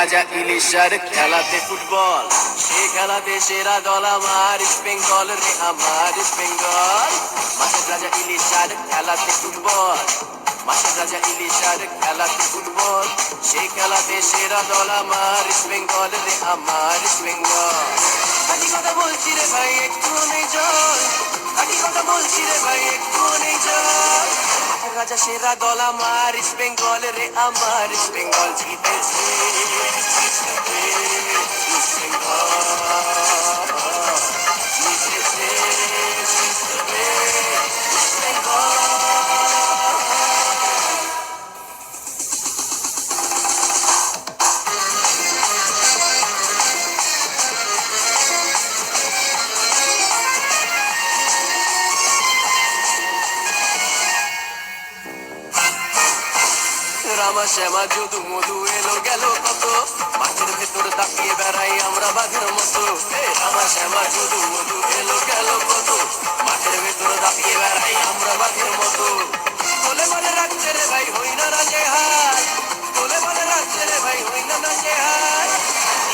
রাজা ইলিশার খেলাতে ফুটবল, সে খেলাতে সেরা দল আমার ইস্ট বেঙ্গল রে, আমার ইস্ট বেঙ্গল। মাঠের রাজা ইলিশার খেলাতে ফুটবল, মাঠের রাজা ইলিশার খেলাতে ফুটবল, সে খেলাতে সেরা দল আমার ইস্ট বেঙ্গল রে, আমার ইস্ট বেঙ্গল। খালি কথা বলছি রে ভাই, একটু নেই জল, খালি কথা বলছি রে ভাই, একটু নেই জল। রাজা সেরা দল আমার ইস্ট বেঙ্গল রে, আমার ইস্ট বেঙ্গল জিতেছে, জিতেছে ইস্ট বেঙ্গল, জিতেছে, জিতবে ইস্ট বেঙ্গল। রামা শ্যামা যদু মধু এলো গেল কত, মাঠের ভেতর তাকিয়ে বেড়াই আমরা বাঘের মতো। রামা শ্যামা যদু মধু এলো গেল কত, মাঠের ভেতর তাকিয়ে বেড়াই আমরা বাঘের মতো। বলে বলে রাখছে রে ভাই, হই না রাজে হার, বলে বলে রাখছে রে ভাই, হই না রাজে হার।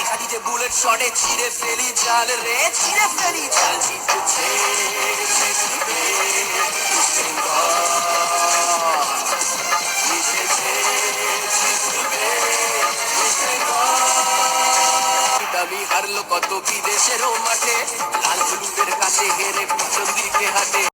খালি যে বুলেট শটে ছিঁড়ে ফেলি জাল রে, ছিঁড়ে ফেলি জাল। জিতেছে, জিতবে ইস্ট বেঙ্গল, জিতেছে, জিতবে ইস্ট বেঙ্গল। দাবি হারলো কত বিদেশেরও মাঠে, লাল হলুদের কাছে হেরে পিছন দিকে হাঁটে।